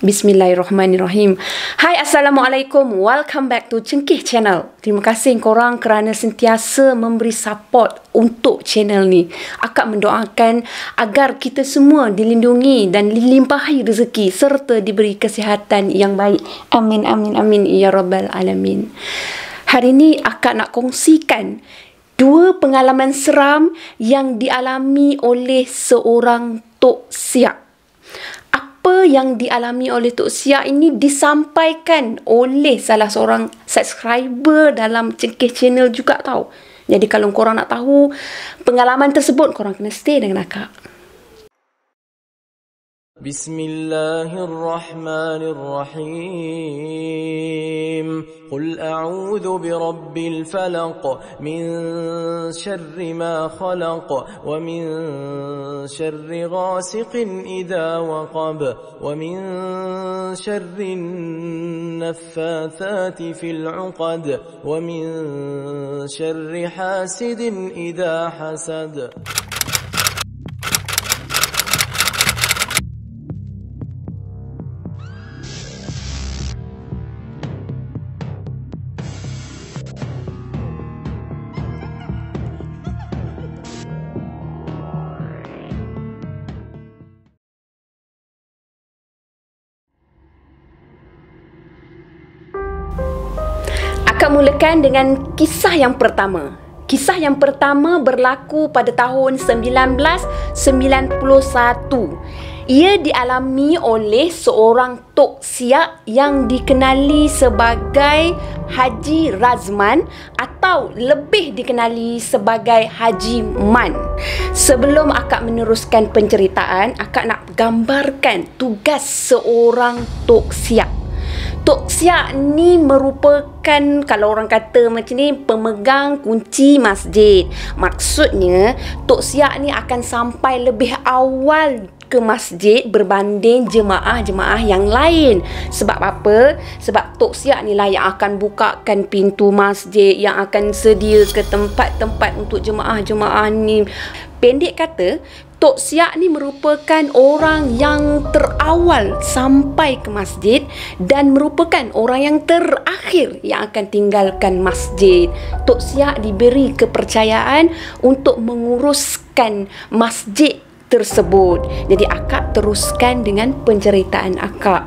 Bismillahirrahmanirrahim. Hai, Assalamualaikum. Welcome back to Cengkih Channel. Terima kasih korang kerana sentiasa memberi support untuk channel ni. Akak mendoakan agar kita semua dilindungi dan dilimpahi rezeki serta diberi kesihatan yang baik. Amin, amin, amin. Ya Rabbal Alamin. Hari ni akak nak kongsikan dua pengalaman seram yang dialami oleh seorang Tok Siak. Apa yang dialami oleh Tok Siak ini disampaikan oleh salah seorang subscriber dalam Cengkih Channel juga tau. Jadi kalau korang nak tahu pengalaman tersebut, korang kena stay dengan akak. Bismillahirrahmanirrahim. Qul a'udzu birabbil falaq min syarri ma khalaq wa min syarri ghasiqin idza waqab wa min syarri naffathati fil 'uqad wa min syarri hasidin idza hasad. Akak mulakan dengan kisah yang pertama. Kisah yang pertama berlaku pada tahun 1991. Ia dialami oleh seorang Tok Siak yang dikenali sebagai Haji Razman atau lebih dikenali sebagai Haji Man. Sebelum akak meneruskan penceritaan, akak nak gambarkan tugas seorang Tok Siak. Tok Siak ni merupakan, kalau orang kata macam ni, pemegang kunci masjid. Maksudnya Tok Siak ni akan sampai lebih awal ke masjid berbanding jemaah-jemaah yang lain. Sebab apa? Sebab Tok Siak ni lah yang akan bukakan pintu masjid, yang akan sedia ke tempat-tempat untuk jemaah-jemaah ni. Pendek kata, Tok Siak ni merupakan orang yang terawal sampai ke masjid dan merupakan orang yang terakhir yang akan tinggalkan masjid. Tok Siak diberi kepercayaan untuk menguruskan masjid tersebut. Jadi akak teruskan dengan penceritaan akak.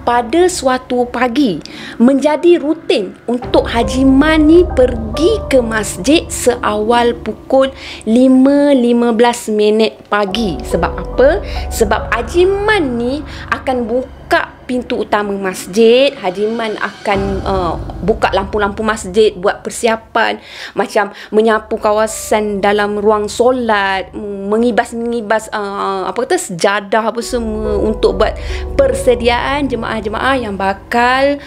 Pada suatu pagi, menjadi rutin untuk Haji Man ni pergi ke masjid seawal pukul 5.15 pagi. Sebab apa? Sebab Haji Man ni akan buka pintu utama masjid. Haji Man akan buka lampu-lampu masjid, buat persiapan macam menyapu kawasan dalam ruang solat, mengibas-mengibas sejadah apa semua untuk buat persediaan jemaah-jemaah yang bakal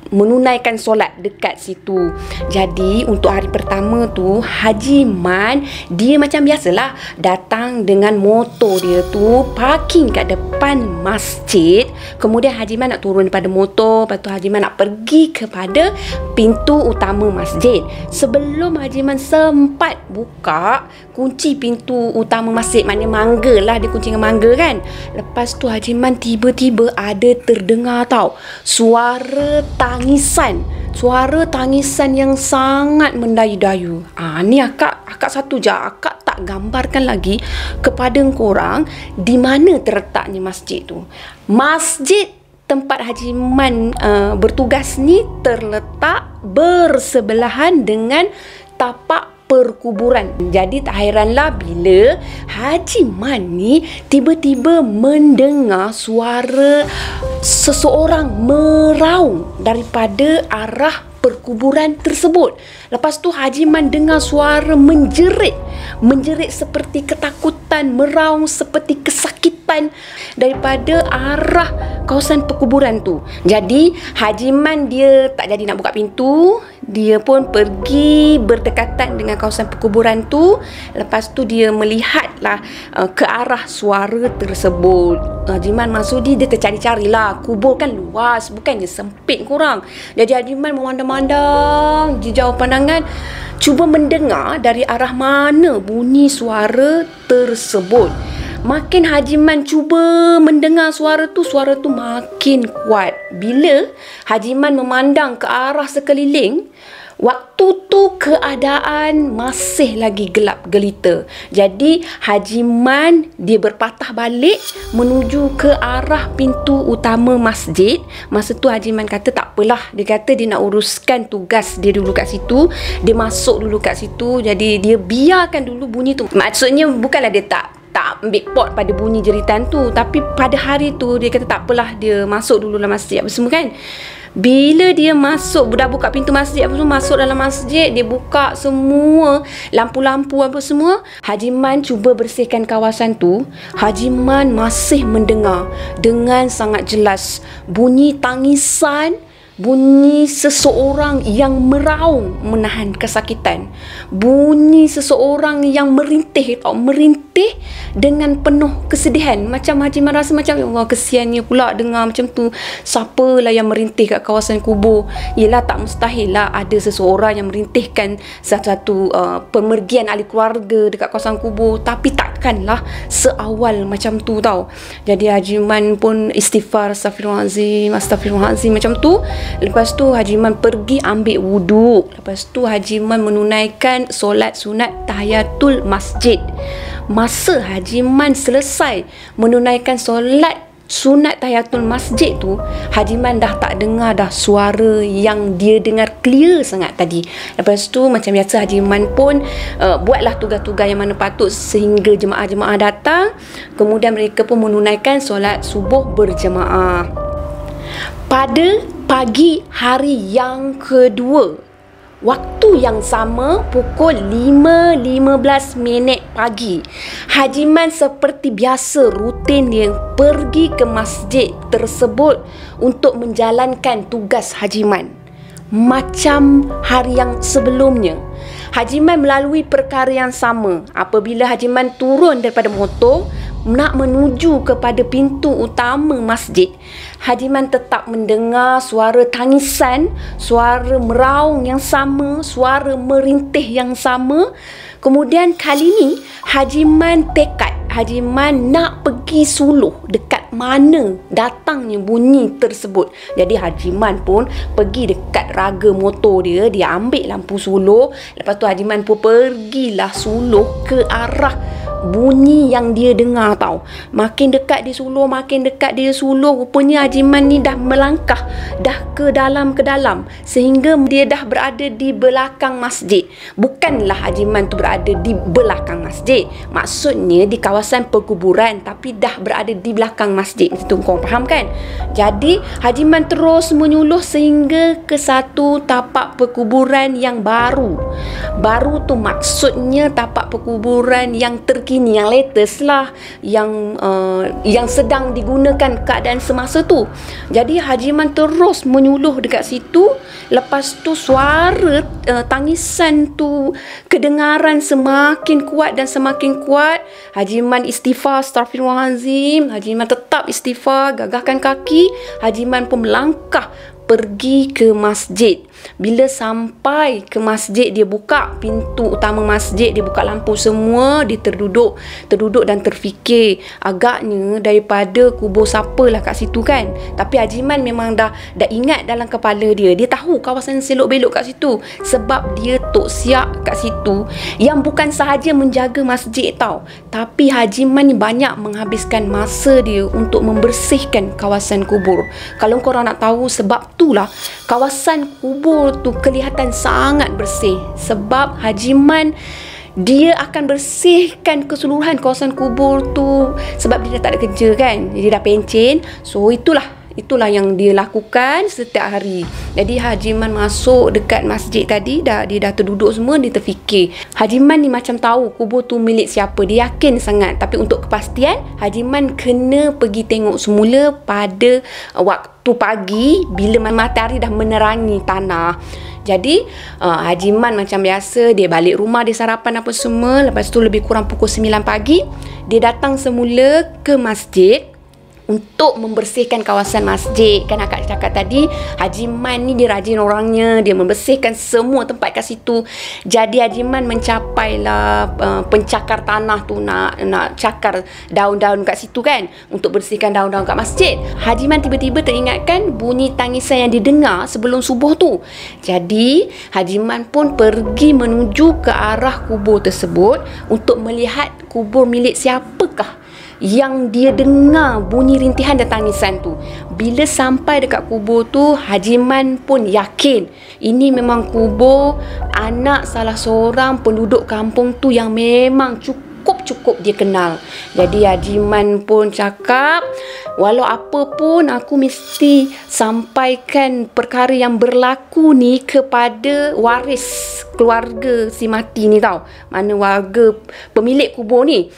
menunaikan solat dekat situ. Jadi untuk hari pertama tu, Haji Man dia macam biasalah datang dengan motor dia tu, parking kat depan masjid. Kemudian Haji Man nak turun daripada motor, lepas tu Haji Man nak pergi kepada pintu utama masjid. Sebelum Haji Man sempat buka kunci pintu utama masjid, maknanya mangga lah, dia kunci dengan mangga kan. Lepas tu Haji Man tiba-tiba ada terdengar tau suara tangisan. Suara tangisan yang sangat mendayu-dayu. Ni akak satu je, akak tak gambarkan lagi kepada korang di mana terletaknya masjid tu. Masjid tempat Haji Man bertugas ni terletak bersebelahan dengan tapak perkuburan. Jadi tak hairanlah bila Haji Man ni tiba-tiba mendengar suara seseorang meraung daripada arah perkuburan tersebut. Lepas tu Haji Man dengar suara menjerit seperti ketakutan, meraung seperti kesakitan daripada arah kawasan perkuburan tu. Jadi Haji Man dia tak jadi nak buka pintu, dia pun pergi berdekatan dengan kawasan perkuburan tu. Lepas tu dia melihatlah ke arah suara tersebut. Haji Man Masudi dia tercari-carilah. Kubur kan luas, bukannya sempit korang. Jadi Haji Man memandang-mandang di jauh pandangan, cuba mendengar dari arah mana bunyi suara tersebut. Makin Haji Man cuba mendengar suara tu makin kuat. Bila Haji Man memandang ke arah sekeliling, waktu tu keadaan masih lagi gelap gelita. Jadi Haji Man dia berpatah balik menuju ke arah pintu utama masjid. Masa tu Haji Man kata tak apalah. Dia kata dia nak uruskan tugas dia dulu kat situ. Dia masuk dulu kat situ. Jadi dia biarkan dulu bunyi tu. Maksudnya bukanlah dia tak ambil pot pada bunyi jeritan tu, tapi pada hari tu dia kata tak apalah, dia masuk dulu dalam masjid apa semua kan. Bila dia masuk, dah buka pintu masjid apa semua, masuk dalam masjid, dia buka semua lampu-lampu apa semua. Haji Man cuba bersihkan kawasan tu. Haji Man masih mendengar dengan sangat jelas bunyi tangisan, bunyi seseorang yang meraung menahan kesakitan. Bunyi seseorang yang merintih dengan penuh kesedihan. Macam Haji Man rasa macam, ya Allah, kesiannya pula dengar macam tu. Siapalah yang merintih kat kawasan kubur? Yelah, tak mustahil lah ada seseorang yang merintihkan satu pemergian ahli keluarga dekat kawasan kubur. Tapi takkanlah seawal macam tu tau. Jadi Haji Man pun istighfar, astagfirullahalazim macam tu. Lepas tu Haji Man pergi ambil wuduk. Lepas tu Haji Man menunaikan solat sunat tahiyatul masjid. Masa Haji Man selesai menunaikan solat sunat tahiyatul masjid tu, Haji Man dah tak dengar dah suara yang dia dengar clear sangat tadi. Lepas tu macam biasa Haji Man pun buatlah tugas-tugas yang mana patut sehingga jemaah-jemaah datang. Kemudian mereka pun menunaikan solat subuh berjemaah. Pada pagi hari yang kedua, waktu yang sama, pukul 5.15 pagi, Haji Man seperti biasa rutin dia pergi ke masjid tersebut untuk menjalankan tugas Haji Man. Macam hari yang sebelumnya, Haji Man melalui perkara yang sama. Apabila Haji Man turun daripada motor nak menuju kepada pintu utama masjid, Haji Man tetap mendengar suara tangisan, suara meraung yang sama, suara merintih yang sama. Kemudian kali ni Haji Man tekad, Haji Man nak pergi suluh dekat mana datangnya bunyi tersebut. Jadi Haji Man pun pergi dekat raga motor dia, dia ambil lampu suluh. Lepas tu Haji Man pun pergilah suluh ke arah bunyi yang dia dengar tau. Makin dekat dia suluh, rupanya Haji Man ni dah melangkah dah ke dalam sehingga dia dah berada di belakang masjid. Bukanlah Haji Man tu berada di belakang masjid, maksudnya di kawasan perkuburan, tapi dah berada di belakang masjid. Itu kau faham kan? Jadi Haji Man terus menyuluh sehingga ke satu tapak perkuburan yang baru tu, maksudnya tapak perkuburan yang terkini, yang latest lah, yang sedang digunakan keadaan semasa tu. Jadi Haji Man terus menyuluh dekat situ. Lepas tu suara tangisan tu kedengaran semakin kuat dan semakin kuat. Haji Man istighfar, astagfirullahalazim. Haji Man tetap istighfar, gagahkan kaki. Haji Man pun melangkah pergi ke masjid. Bila sampai ke masjid, dia buka pintu utama masjid, dia buka lampu semua, dia terduduk dan terfikir, agaknya daripada kubur siapalah kat situ kan. Tapi Haji Man memang dah ingat dalam kepala dia. Dia tahu kawasan selok belok kat situ sebab dia tok siap kat situ, yang bukan sahaja menjaga masjid tau, tapi Haji Man ni banyak menghabiskan masa dia untuk membersihkan kawasan kubur. Kalau korang nak tahu, sebab itulah kawasan kubur tu kelihatan sangat bersih, sebab Haji Man dia akan bersihkan keseluruhan kawasan kubur tu sebab dia dah tak ada kerja kan, dia dah pencen. So itulah yang dia lakukan setiap hari. Jadi Haji Man masuk dekat masjid tadi, dia dah terduduk semua, dia terfikir. Haji Man ni macam tahu kubur tu milik siapa, dia yakin sangat. Tapi untuk kepastian, Haji Man kena pergi tengok semula pada waktu pagi bila matahari dah menerangi tanah. Jadi Haji Man macam biasa, dia balik rumah, dia sarapan apa semua. Lepas tu lebih kurang pukul 9 pagi, dia datang semula ke masjid. untuk membersihkan kawasan masjid. Kan akak cakap tadi, Haji Man ni dia rajin orangnya, dia membersihkan semua tempat kat situ. Jadi Haji Man mencapailah pencakar tanah tu, nak cakar daun-daun kat situ kan, untuk bersihkan daun-daun kat masjid. Haji Man tiba-tiba teringatkan bunyi tangisan yang didengar sebelum subuh tu. Jadi Haji Man pun pergi menuju ke arah kubur tersebut untuk melihat kubur milik siapakah yang dia dengar bunyi rintihan dan tangisan tu. Bila sampai dekat kubur tu, Haji Man pun yakin ini memang kubur anak salah seorang penduduk kampung tu yang memang cukup dia kenal. Jadi Haji Man pun cakap, walau apa pun aku mesti sampaikan perkara yang berlaku ni kepada waris keluarga si mati ni tau. Mana warga pemilik kubur ni.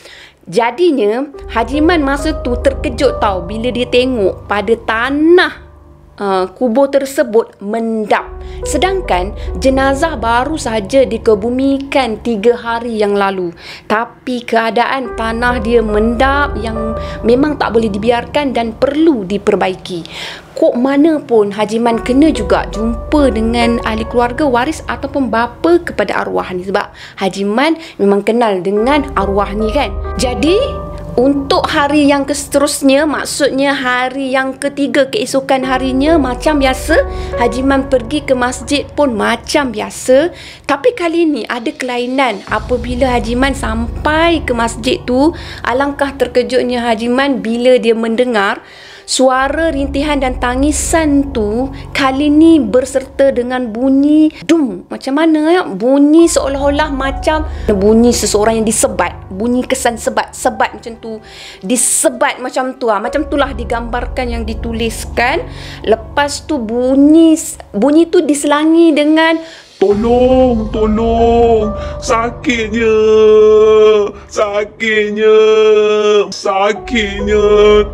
Jadinya Haji Man masa tu terkejut tau bila dia tengok pada tanah kubur tersebut mendap. Sedangkan jenazah baru saja dikebumikan 3 hari yang lalu. Tapi keadaan tanah dia mendap yang memang tak boleh dibiarkan dan perlu diperbaiki. Kok mana pun Haji Man kena juga jumpa dengan ahli keluarga waris ataupun bapa kepada arwah ni. Sebab Haji Man memang kenal dengan arwah ni kan. Jadi untuk hari yang seterusnya, maksudnya hari yang ketiga keesokan harinya, macam biasa Haji Man pergi ke masjid pun macam biasa. Tapi kali ni ada kelainan. Apabila Haji Man sampai ke masjid tu, alangkah terkejutnya Haji Man bila dia mendengar suara rintihan dan tangisan tu kali ni berserta dengan bunyi dum. Macam mana ya? Bunyi seolah-olah macam bunyi seseorang yang disebat. Bunyi kesan sebat macam tu. Disebat macam tu. Macam itulah digambarkan yang dituliskan. Lepas tu bunyi tu diselangi dengan tolong, sakitnya,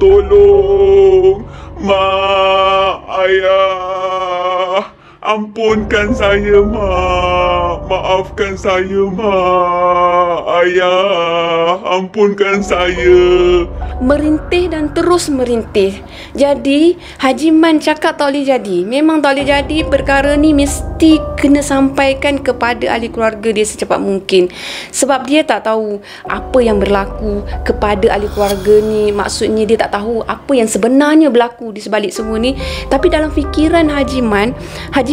tolong, mak, ayah, ampunkan saya, mak, maafkan saya, mak, ayah, ampunkan saya. Merintih dan terus merintih. Jadi Haji Man cakap tak boleh jadi. Memang tak boleh jadi. Perkara ni mesti kena sampaikan kepada ahli keluarga dia secepat mungkin. Sebab dia tak tahu apa yang berlaku kepada ahli keluarga ni. Maksudnya dia tak tahu apa yang sebenarnya berlaku di sebalik semua ni. Tapi dalam fikiran Haji Man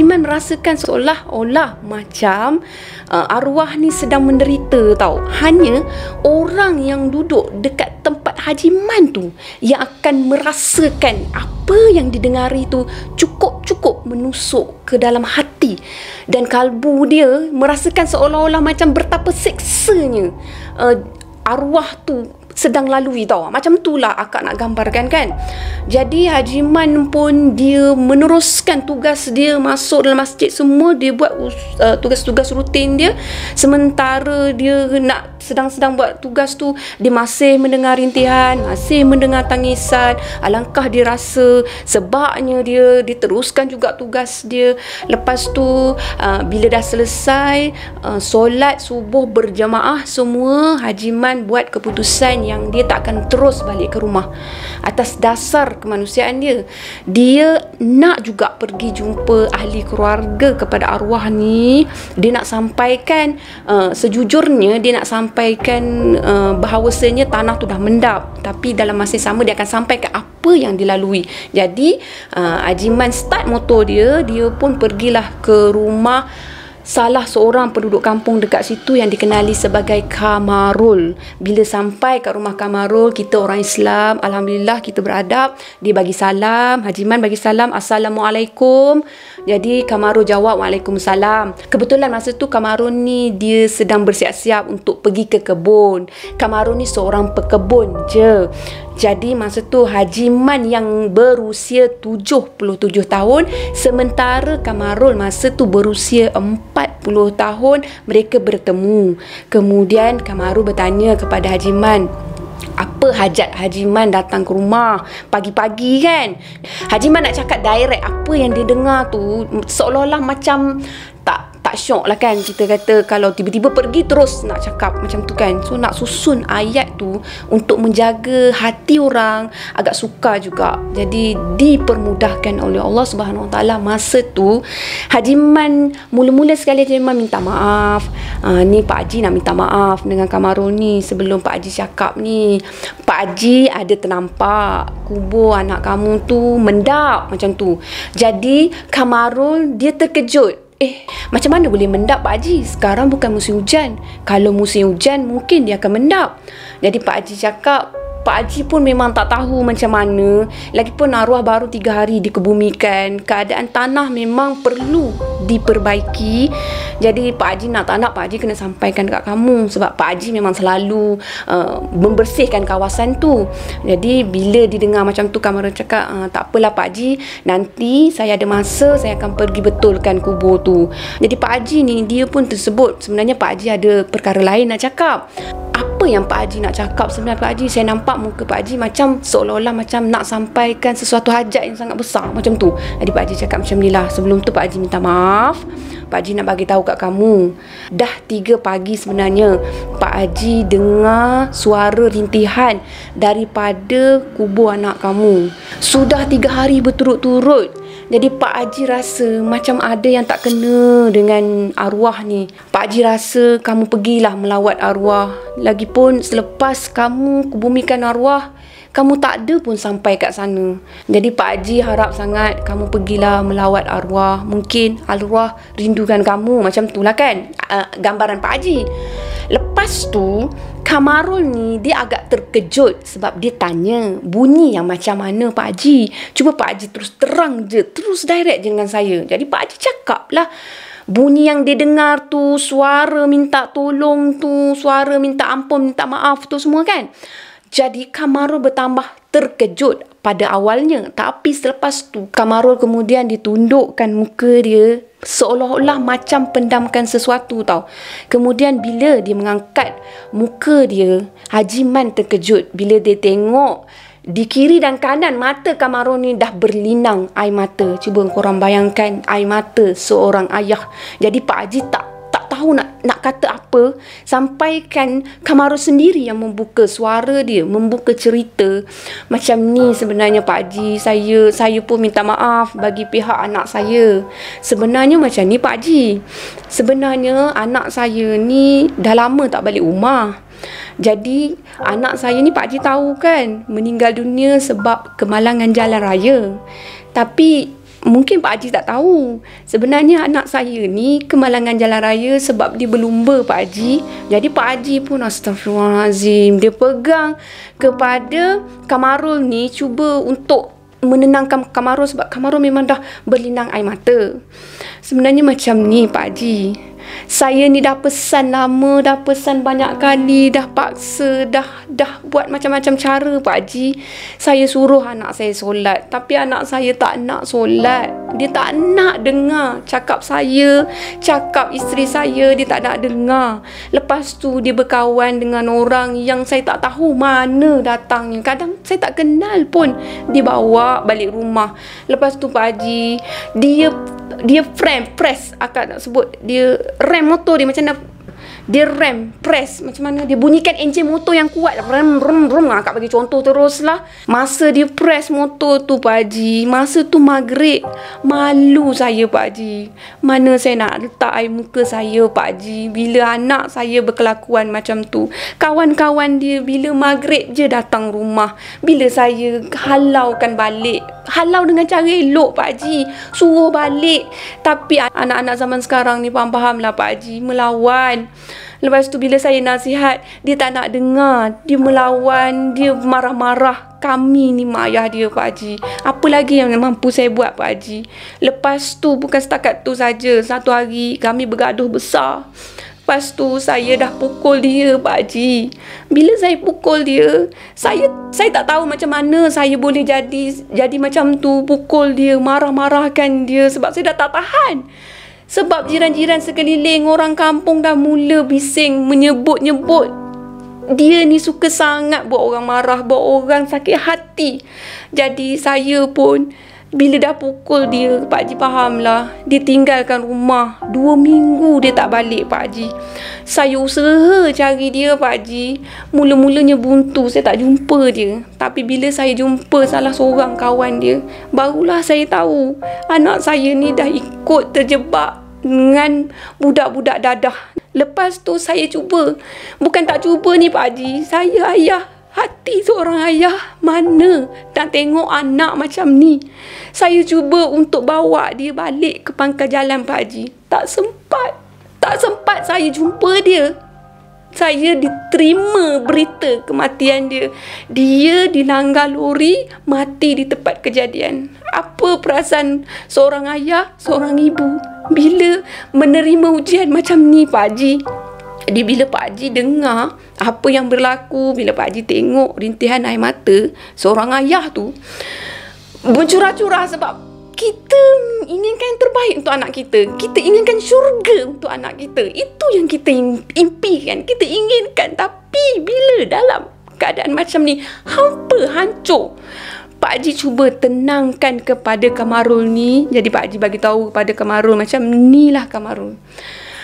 merasakan seolah-olah macam arwah ni sedang menderita tau. Hanya orang yang duduk dekat tempat Haji Man tu yang akan merasakan apa yang didengari tu cukup menusuk ke dalam hati dan kalbu dia, merasakan seolah-olah macam betapa seksanya arwah tu sedang lalui tau. Macam itulah akak nak gambarkan kan. Jadi Haji Man pun dia meneruskan tugas dia, masuk dalam masjid semua, dia buat tugas-tugas rutin dia. Sementara dia nak sedang buat tugas tu, dia masih mendengar rintihan, masih mendengar tangisan. Alangkah dia rasa sebabnya dia diteruskan juga tugas dia. Lepas tu bila dah selesai solat subuh berjamaah semua, Haji Man buat keputusan yang dia tak akan terus balik ke rumah. Atas dasar kemanusiaan dia, dia nak juga pergi jumpa ahli keluarga kepada arwah ni. Dia nak sampaikan sejujurnya, dia nak sampaikan bahawasanya tanah tu dah mendap. Tapi dalam masa sama dia akan sampaikan apa yang dilalui. Jadi Haji Man start motor dia pun pergilah ke rumah salah seorang penduduk kampung dekat situ yang dikenali sebagai Kamarul. Bila sampai kat rumah Kamarul, kita orang Islam, alhamdulillah kita beradab. Dia bagi salam, Haji Man bagi salam, Assalamualaikum. Jadi Kamarul jawab, Waalaikumsalam. Kebetulan masa tu Kamarul ni dia sedang bersiap-siap untuk pergi ke kebun. Kamarul ni seorang pekebun je. Jadi masa tu Haji Man yang berusia 77 tahun, sementara Kamarul masa tu berusia 40 tahun. Mereka bertemu. Kemudian Kamarul bertanya kepada Haji Man, apa hajat Haji Man datang ke rumah pagi-pagi kan? Haji Man nak cakap direct apa yang dia dengar tu, seolah-olah macam tak agak syok lah kan. Kita kata kalau tiba-tiba pergi terus nak cakap macam tu kan. So nak susun ayat tu untuk menjaga hati orang agak sukar juga. Jadi dipermudahkan oleh Allah Subhanahu Wa Taala. Masa tu Haji Man mula-mula sekali Haji Man minta maaf. Ni Pak Haji nak minta maaf dengan Kamarul ni. Sebelum Pak Haji cakap ni, Pak Haji ada ternampak kubur anak kamu tu mendap macam tu. Jadi Kamarul dia terkejut. Macam mana boleh mendap Pak Haji? Sekarang bukan musim hujan. Kalau musim hujan mungkin dia akan mendap. Jadi Pak Haji cakap, Pak Haji pun memang tak tahu macam mana. Lagipun arwah baru 3 hari dikebumikan. Keadaan tanah memang perlu diperbaiki. Jadi Pak Haji nak tak nak, Pak Haji kena sampaikan dekat kamu. Sebab Pak Haji memang selalu membersihkan kawasan tu. Jadi bila didengar macam tu, Kamarul cakap, tak apalah Pak Haji, nanti saya ada masa, saya akan pergi betulkan kubur tu. Jadi Pak Haji ni dia pun tersebut. Sebenarnya Pak Haji ada perkara lain nak cakap. Apa yang Pak Haji nak cakap sebenarnya Pak Haji? Saya nampak muka Pak Haji macam seolah-olah macam nak sampaikan sesuatu hajat yang sangat besar macam tu. Jadi Pak Haji cakap macam ni lah. Sebelum tu Pak Haji minta maaf. Pak Haji nak bagi tahu kat kamu, dah 3 pagi sebenarnya Pak Haji dengar suara rintihan daripada kubur anak kamu. Sudah 3 hari berturut-turut. Jadi Pak Haji rasa macam ada yang tak kena dengan arwah ni. Pak Haji rasa kamu pergilah melawat arwah. Lagipun selepas kamu kebumikan arwah, kamu tak ada pun sampai kat sana. Jadi Pak Haji harap sangat kamu pergilah melawat arwah. Mungkin arwah rindukan kamu. Macam tu lah kan gambaran Pak Haji. Lepas tu Kamarul ni dia agak terkejut sebab dia tanya bunyi yang macam mana Pak Haji. Cuba Pak Haji terus terang je, terus direct je dengan saya. Jadi Pak Haji cakap lah bunyi yang dia dengar tu, suara minta tolong tu, suara minta ampun, minta maaf tu semua kan. Jadi Kamarul bertambah terkejut pada awalnya. Tapi selepas tu Kamarul kemudian ditundukkan muka dia seolah-olah macam pendamkan sesuatu tau. Kemudian bila dia mengangkat muka dia, Haji Man terkejut bila dia tengok di kiri dan kanan mata Kamarul ni dah berlinang air mata. Cuba korang bayangkan air mata seorang ayah. Jadi Pak Haji tak tahu nak kata apa, sampaikan Kamarul sendiri yang membuka suara dia, membuka cerita. Macam ni sebenarnya Pak Haji, saya pun minta maaf bagi pihak anak saya. Sebenarnya macam ni Pak Haji, sebenarnya anak saya ni dah lama tak balik rumah. Jadi anak saya ni Pak Haji tahu kan meninggal dunia sebab kemalangan jalan raya. Tapi mungkin Pak Haji tak tahu, sebenarnya anak saya ni kemalangan jalan raya sebab dia berlumba Pak Haji. Jadi Pak Haji pun astagfirullahalazim, dia pegang kepada Kamarul ni, cuba untuk menenangkan Kamarul sebab Kamarul memang dah berlinang air mata. Sebenarnya macam ni Pak Haji, saya ni dah pesan lama, dah pesan banyak kali, dah paksa, dah buat macam-macam cara Pak Haji. Saya suruh anak saya solat, tapi anak saya tak nak solat. Dia tak nak dengar cakap saya, cakap isteri saya, dia tak nak dengar. Lepas tu dia berkawan dengan orang yang saya tak tahu mana datangnya. Kadang saya tak kenal pun, dia bawa balik rumah. Lepas tu Pak Haji, dia press, akak nak sebut, dia rem motor dia macam dia rem, press macam mana, dia bunyikan enjin motor yang kuat, rem, akak bagi contoh terus lah. Masa dia press motor tu Pak Haji, masa tu maghrib, malu saya Pak Haji. Mana saya nak letak air muka saya Pak Haji bila anak saya berkelakuan macam tu. Kawan-kawan dia bila maghrib je datang rumah, bila saya halaukan balik, halau dengan cara elok Pak Haji, suruh balik. Tapi anak-anak zaman sekarang ni faham lah Pak Haji, melawan. Lepas tu bila saya nasihat, dia tak nak dengar, dia melawan, dia marah-marah. Kami ni mak ayah dia Pak Haji, apa lagi yang mampu saya buat Pak Haji. Lepas tu bukan setakat tu saja, satu hari kami bergaduh besar. Lepas tu saya dah pukul dia Pak Haji. Bila saya pukul dia, saya tak tahu macam mana saya boleh jadi macam tu, pukul dia, marah-marahkan dia sebab saya dah tak tahan. Sebab jiran-jiran sekeliling, orang kampung dah mula bising, menyebut-nyebut dia ni suka sangat buat orang marah, buat orang sakit hati. Jadi saya pun Bila dah pukul dia, Pak Haji fahamlah. Dia tinggalkan rumah 2 minggu dia tak balik, Pak Haji. Saya usaha cari dia, Pak Haji. Mula-mulanya buntu, saya tak jumpa dia. Tapi bila saya jumpa salah seorang kawan dia, barulah saya tahu anak saya ni dah ikut terjebak dengan budak-budak dadah. Lepas tu saya cuba. Bukan tak cuba ni, Pak Haji. Saya ayah. Hati seorang ayah mana nak tengok anak macam ni. Saya cuba untuk bawa dia balik ke pangkal jalan, Pak Haji. Tak sempat. Tak sempat saya jumpa dia. Saya diterima berita kematian dia. Dia dilanggar lori, mati di tempat kejadian. Apa perasaan seorang ayah, seorang ibu bila menerima ujian macam ni, Pak Haji? Jadi bila Pak Haji dengar apa yang berlaku, bila Pak Haji tengok rintihan air mata seorang ayah tu bercurah-curah, sebab kita inginkan yang terbaik untuk anak kita. Kita inginkan syurga untuk anak kita. Itu yang kita impikan, kita inginkan. Tapi bila dalam keadaan macam ni, hampa, hancur, Pak Haji cuba tenangkan kepada Kamarul ni. Jadi Pak Haji bagi tahu kepada Kamarul, macam inilah Kamarul,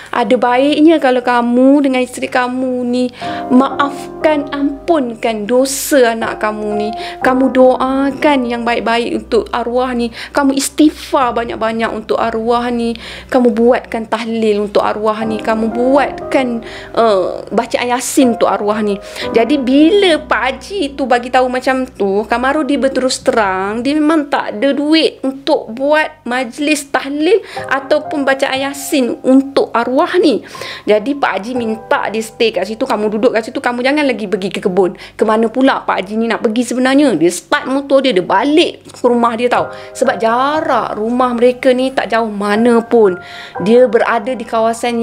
ada baiknya kalau kamu dengan isteri kamu ni maafkan, ampunkan dosa anak kamu ni. Kamu doakan yang baik-baik untuk arwah ni. Kamu istighfar banyak-banyak untuk arwah ni. Kamu buatkan tahlil untuk arwah ni. Kamu buatkan bacaan Yasin untuk arwah ni. Jadi bila Pak Haji tu bagi tahu macam tu, Kamarul dia berterus terang, dia memang tak ada duit untuk buat majlis tahlil ataupun bacaan Yasin untuk arwah ni. Jadi Pak Haji minta dia stay kat situ. Kamu duduk kat situ, kamu jangan lagi pergi ke kebun. Kemana pula Pak Haji ni nak pergi sebenarnya? Dia start motor dia, dia balik ke rumah dia tahu. Sebab jarak rumah mereka ni tak jauh mana pun. Dia berada di kawasan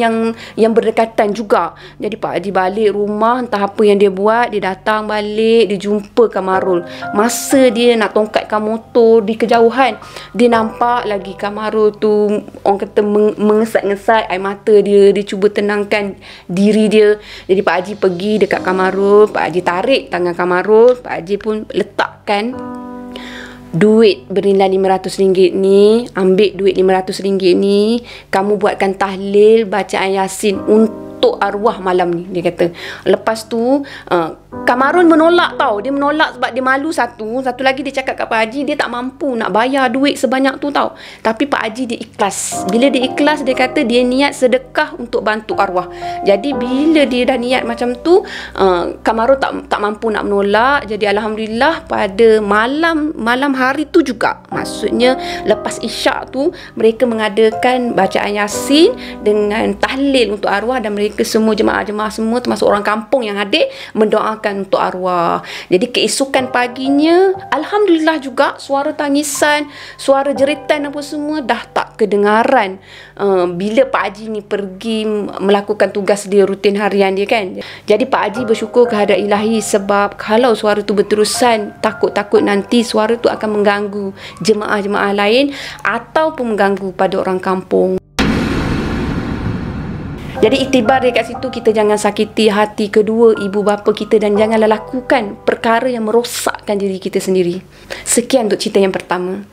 yang berdekatan juga. Jadi Pak Haji balik rumah, entah apa yang dia buat, dia datang balik, dia jumpa Kamarul. Masa dia nak tongkatkan motor di kejauhan, dia nampak lagi Kamarul tu, orang kata mengesat-ngesat air mata dia cuba tenangkan diri dia. Jadi Pak Haji pergi dekat Kamarul, Pak Haji tarik tangan Kamarul, Pak Haji pun letakkan duit bernilai RM500 ni. Ambil duit RM500 ni, kamu buatkan tahlil bacaan Yasin untuk arwah malam ni, dia kata. Lepas tu Kamarul menolak tau. Dia menolak sebab dia malu. Satu lagi dia cakap kat Pak Haji, dia tak mampu nak bayar duit sebanyak tu tau. Tapi Pak Haji dia ikhlas. Bila dia ikhlas, dia kata dia niat sedekah untuk bantu arwah. Jadi bila dia dah niat macam tu, Kamarul tak mampu nak menolak. Jadi alhamdulillah pada malam hari tu juga, maksudnya lepas isyak tu, mereka mengadakan bacaan Yasin dengan tahlil untuk arwah. Dan mereka semua, jemaah-jemaah semua termasuk orang kampung yang hadir, mendoakan untuk arwah. Jadi keesokan paginya, alhamdulillah juga, suara tangisan, suara jeritan apa semua dah tak kedengaran. Bila Pak Haji ni pergi melakukan tugas dia, rutin harian dia kan. Jadi Pak Haji bersyukur kehadrat Ilahi, sebab kalau suara tu berterusan, takut-takut nanti suara tu akan mengganggu jemaah-jemaah lain ataupun mengganggu pada orang kampung. Jadi iktibar dekat situ, kita jangan sakiti hati kedua ibu bapa kita dan janganlah lakukan perkara yang merosakkan diri kita sendiri. Sekian untuk cerita yang pertama.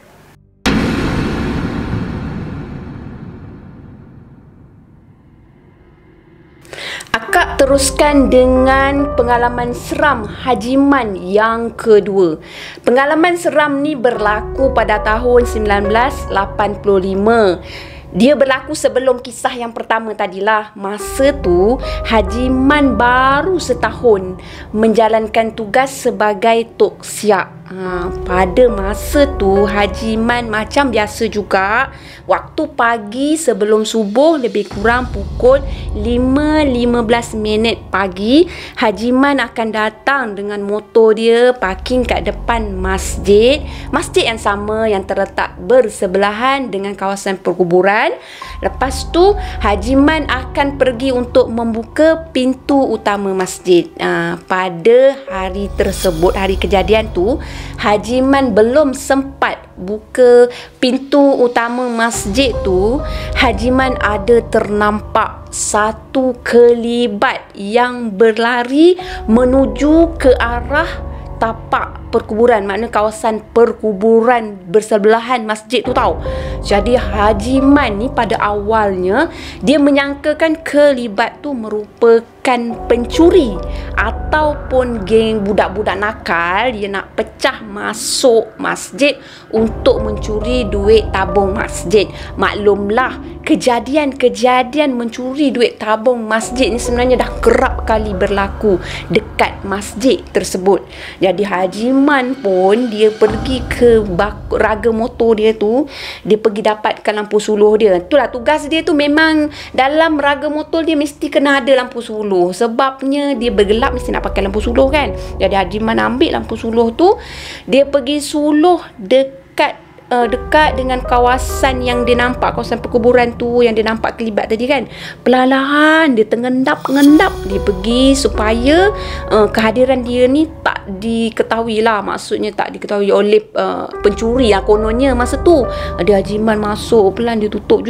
Akak teruskan dengan pengalaman seram Hajiman yang kedua. Pengalaman seram ni berlaku pada tahun 1985. Dia berlaku sebelum kisah yang pertama tadilah. Masa tu Hajiman baru setahun menjalankan tugas sebagai tok siap. Pada masa tu Hajiman macam biasa juga, waktu pagi sebelum subuh, lebih kurang pukul 5.15 pagi, Hajiman akan datang dengan motor dia, parking kat depan masjid yang sama yang terletak bersebelahan dengan kawasan perkuburan. Lepas tu Hajiman akan pergi untuk membuka pintu utama masjid. Pada hari tersebut, hari kejadian tu, Hajiman belum sempat buka pintu utama masjid tu. Hajiman ada ternampak satu kelibat yang berlari menuju ke arah tapak perkuburan, maknanya kawasan perkuburan bersebelahan masjid tu tahu. Jadi Haji Man ni pada awalnya dia menyangkakan kelibat tu merupakan pencuri ataupun geng budak-budak nakal. Dia nak pecah masuk masjid untuk mencuri duit tabung masjid. Maklumlah, kejadian-kejadian mencuri duit tabung masjid ni sebenarnya dah kerap kali berlaku dekat masjid tersebut. Jadi Haji Man pun dia pergi ke raga motor dia tu, dia pergi dapatkan lampu suluh dia. Itulah tugas dia tu, memang dalam raga motor dia mesti kena ada lampu suluh. Sebabnya dia bergelap mesti nak pakai lampu suluh kan. Jadi Haji Man ambil lampu suluh tu, dia pergi suluh dekat dengan kawasan yang dia nampak, kawasan perkuburan tu yang dia nampak kelibat tadi kan. Perlahan dia tengendap-ngendap, dia pergi supaya kehadiran dia ni tak diketahui lah, maksudnya tak diketahui oleh pencuri lah kononnya masa tu. Ada Haji Man masuk, pelan dia tutup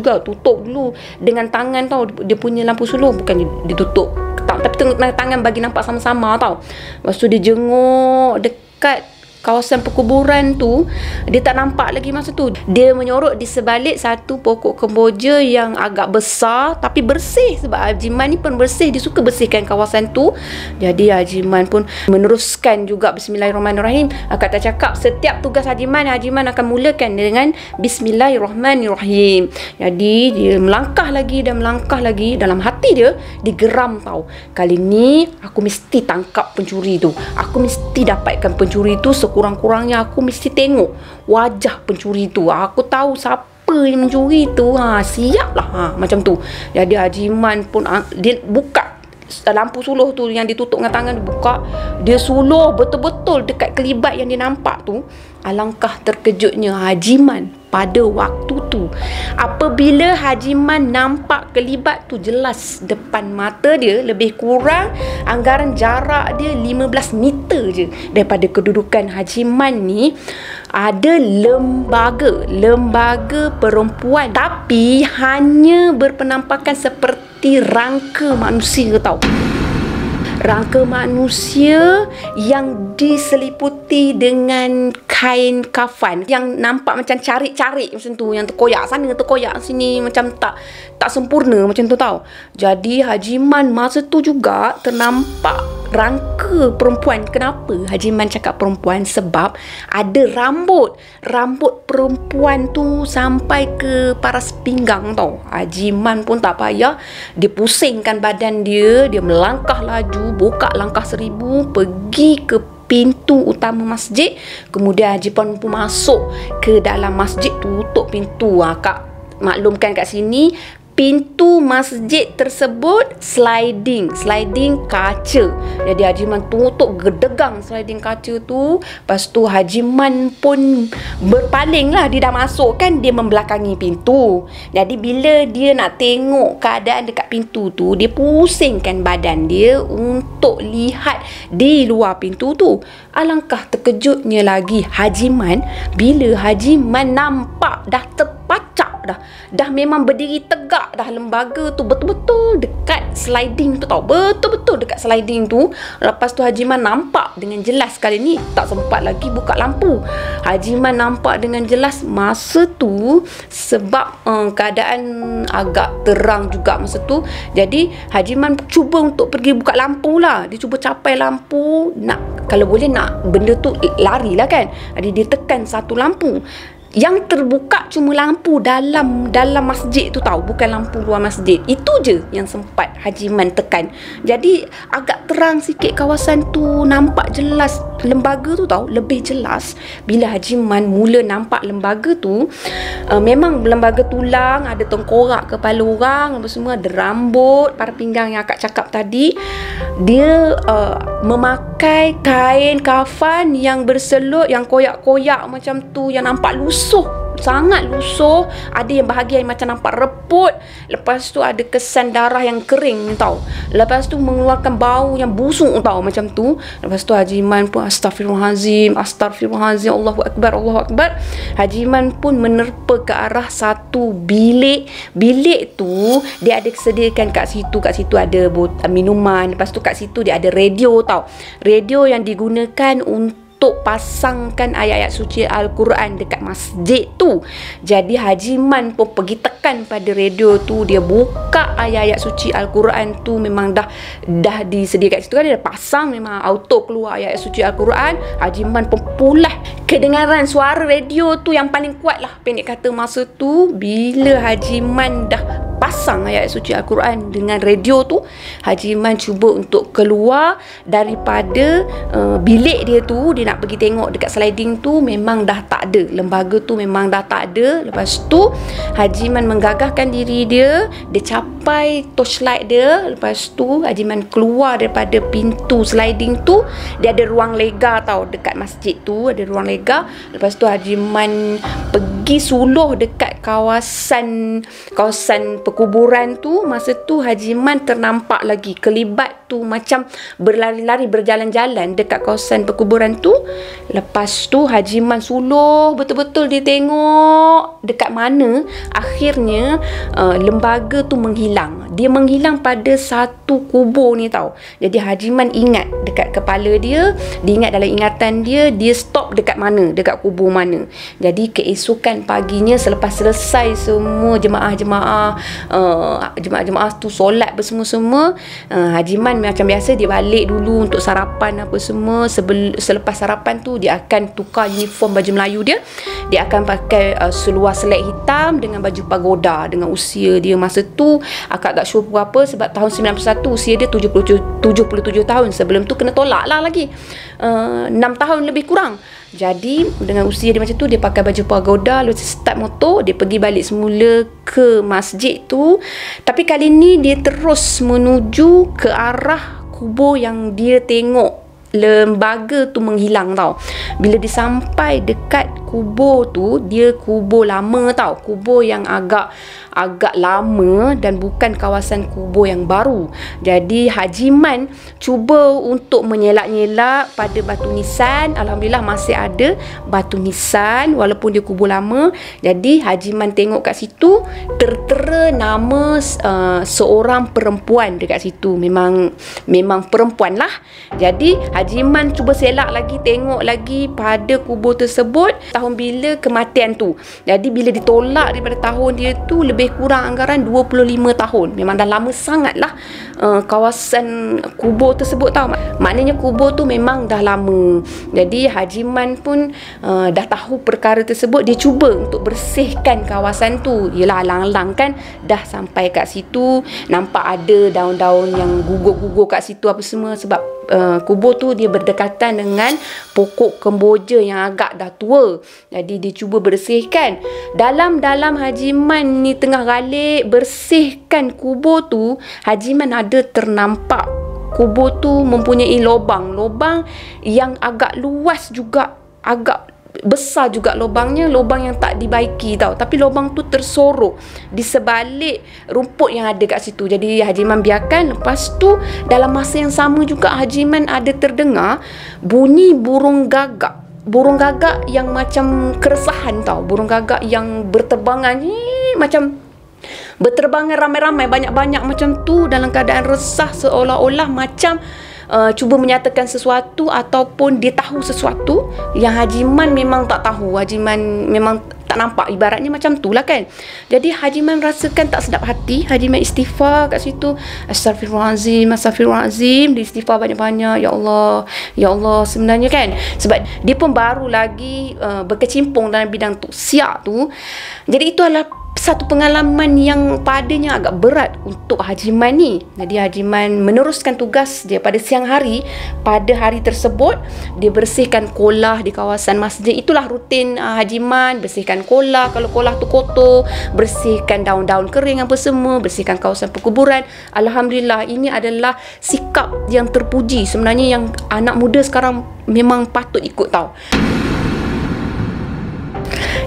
dulu dengan tangan tau, dia punya lampu suluh bukan ditutup tapi tengah tangan bagi nampak sama-sama tau. Lepas tu dia jenguk dekat kawasan perkuburan tu, dia tak nampak lagi masa tu. Dia menyorok di sebalik satu pokok kemboja yang agak besar tapi bersih, sebab Haji Man ni pun bersih, dia suka bersihkan kawasan tu. Jadi Haji Man pun meneruskan juga Bismillahirrahmanirrahim. Kata cakap setiap tugas Haji Man akan mulakan dengan Bismillahirrahmanirrahim. Jadi dia melangkah lagi dan melangkah lagi. Dalam hati dia geram tau, kali ni aku mesti tangkap pencuri tu, aku mesti dapatkan pencuri tu. Kurang-kurangnya aku mesti tengok wajah pencuri tu, aku tahu siapa yang mencuri tu. Siap lah, macam tu. Jadi Haji Man pun dia buka lampu suluh tu yang ditutup dengan tangan, dia buka, dia suluh betul-betul dekat kelibat yang dia nampak tu. Alangkah terkejutnya Haji Man pada waktu tu apabila Haji Man nampak kelibat tu jelas depan mata dia, lebih kurang anggaran jarak dia 15 meter je daripada kedudukan Haji Man ni. Ada lembaga perempuan tapi hanya berpenampakan seperti rangka manusia tau. Rangka manusia yang diseliputi dengan kain kafan yang nampak macam carik-carik macam tu, yang terkoyak sana terkoyak sini, macam tak sempurna macam tu tau. Jadi Haji Man masa tu juga ternampak rangka perempuan. Kenapa Haji Man cakap perempuan? Sebab ada rambut perempuan tu sampai ke paras pinggang tau. Haji Man pun tak payah, dia pusingkan badan dia melangkah laju, buka langkah 1000, pergi ke pintu utama masjid. Kemudian Haji Man pun masuk ke dalam masjid, tutup pintu. Kak maklumkan kat sini, pintu masjid tersebut sliding kaca. Jadi Haji Man tutup gedegang sliding kaca tu. Lepas tu Haji Man pun berpaling lah, dia dah masuk kan, dia membelakangi pintu. Jadi bila dia nak tengok keadaan dekat pintu tu, dia pusingkan badan dia untuk lihat di luar pintu tu. Alangkah terkejutnya lagi Haji Man bila Haji Man nampak dah terpacak dah memang berdiri tegak dah lembaga tu, betul-betul dekat sliding tu tau, betul-betul dekat sliding tu. Lepas tu Haji Man nampak dengan jelas, kali ni tak sempat lagi buka lampu. Haji Man nampak dengan jelas masa tu sebab keadaan agak terang juga masa tu. Jadi Haji Man cuba untuk pergi buka lampu lah, dia cuba capai lampu, nak kalau boleh nak benda tu lari lah kan. Jadi dia tekan satu lampu, yang terbuka cuma lampu dalam masjid tu tahu, bukan lampu luar masjid. Itu je yang sempat Haji Man tekan. Jadi agak terang sikit kawasan tu, nampak jelas lembaga tu tahu, lebih jelas bila Haji Man mula nampak lembaga tu. Memang lembaga tulang, ada tengkorak kepala orang, apa semua, ada rambut, para pinggang yang akak cakap tadi. Dia memakai kain kafan yang berselut, yang koyak-koyak macam tu, yang nampak lusuh, sangat lusuh. Ada yang bahagian macam nampak reput. Lepas tu ada kesan darah yang kering tau. Lepas tu mengeluarkan bau yang busuk tau, macam tu. Lepas tu Haji Man pun astagfirullahalazim, Allahu Akbar. Haji Man pun menerpa ke arah satu bilik. Bilik tu dia ada sediakan kat situ ada minuman. Lepas tu kat situ dia ada radio tau. Radio yang digunakan untuk untuk pasangkan ayat-ayat suci Al-Quran dekat masjid tu. Jadi Haji Man pun pergi tekan pada radio tu, dia buka ayat-ayat suci Al-Quran tu, memang dah disediakan situ kan, dia dah pasang, memang auto keluar ayat-ayat suci Al-Quran. Haji Man pun pulih kedengaran suara radio tu yang paling kuat lah, pendek kata masa tu. Bila Haji Man dah pasang ayat suci Al-Quran dengan radio tu, Haji Man cuba untuk keluar daripada bilik dia tu. Dia nak pergi tengok dekat sliding tu, memang dah tak ada, lembaga tu memang dah tak ada. Lepas tu Haji Man menggagahkan diri dia, dia capai torchlight dia. Lepas tu Haji Man keluar daripada pintu sliding tu. Dia ada ruang lega tau, dekat masjid tu ada ruang lega. Lepas tu Haji Man pergi suluh dekat kawasan perkuburan tu. Masa tu Haji Man ternampak lagi kelibat tu macam berlari-lari, berjalan-jalan dekat kawasan perkuburan tu. Lepas tu Haji Man suluh betul-betul dia tengok dekat mana akhirnya lembaga tu menghilang. Dia menghilang pada satu kubur ni tau. Jadi Haji Man ingat dekat kepala dia, dia ingat dalam ingatan dia, dia stop dekat mana, dekat kubur mana. Jadi keesokan paginya selepas selesai semua jemaah-jemaah tu solat bersama-sama, Haji Man macam biasa dia balik dulu untuk sarapan apa semua. Selepas sarapan tu dia akan tukar uniform baju Melayu dia. Dia akan pakai seluar selek hitam dengan baju pagoda. Dengan usia dia masa tu agak-agak sure berapa, sebab tahun 91 usia dia 77 tahun. Sebelum tu kena tolak lah lagi 6 tahun lebih kurang. Jadi dengan usia dia macam tu, dia pakai baju pagoda, lalu start motor, dia pergi balik semula ke masjid tu. Tapi kali ni dia terus menuju ke arah kubur yang dia tengok lembaga tu menghilang tau. Bila dia sampai dekat kubur tu, dia kubur lama tau, kubur yang agak lama dan bukan kawasan kubur yang baru. Jadi Haji Man cuba untuk menyelak-nyelak pada batu nisan. Alhamdulillah masih ada batu nisan walaupun dia kubur lama. Jadi Haji Man tengok kat situ, tertera nama seorang perempuan dekat situ. Memang perempuan lah. Jadi Haji Man cuba selak lagi, tengok lagi pada kubur tersebut tahun bila kematian tu. Jadi bila ditolak daripada tahun dia tu, lebih kurang anggaran 25 tahun. Memang dah lama sangat lah kawasan kubur tersebut tau. Maknanya kubur tu memang dah lama. Jadi Haji Man pun dah tahu perkara tersebut. Dia cuba untuk bersihkan kawasan tu. Yelah, alang-alang kan dah sampai kat situ, nampak ada daun-daun yang gugur-gugur kat situ apa semua. Sebab kubur tu dia berdekatan dengan pokok kemboja yang agak dah tua. Jadi dia cuba bersihkan. Dalam Haji Man ni tengah galik bersihkan kubur tu, Haji Man ada ternampak kubur tu mempunyai lubang yang agak luas juga, agak besar juga lubangnya, lubang yang tak dibaiki tau. Tapi lubang tu tersorok di sebalik rumput yang ada kat situ. Jadi Haji Man biarkan. Lepas tu dalam masa yang sama juga Haji Man ada terdengar bunyi burung gagak. Burung gagak yang macam keresahan tau. Burung gagak yang berterbangan macam berterbangan ramai-ramai, banyak-banyak macam tu, dalam keadaan resah, seolah-olah macam cuba menyatakan sesuatu ataupun dia tahu sesuatu yang Haji Man memang tak tahu. Haji Man memang tak nampak, ibaratnya macam tu lah kan. Jadi Haji Man rasakan tak sedap hati. Haji Man istighfar kat situ, Astaghfirullahalazim, dia istighfar banyak-banyak. Ya Allah, sebenarnya kan, sebab dia pun baru lagi berkecimpung dalam bidang siak tu. Jadi itu adalah satu pengalaman yang padanya agak berat untuk Haji Man ni. Jadi Haji Man meneruskan tugas dia pada siang hari. Pada hari tersebut dia bersihkan kolah di kawasan masjid. Itulah rutin Haji Man, bersihkan kolah kalau kolah tu kotor, bersihkan daun-daun kering apa semua, bersihkan kawasan perkuburan. Alhamdulillah, ini adalah sikap yang terpuji sebenarnya, yang anak muda sekarang memang patut ikut tau.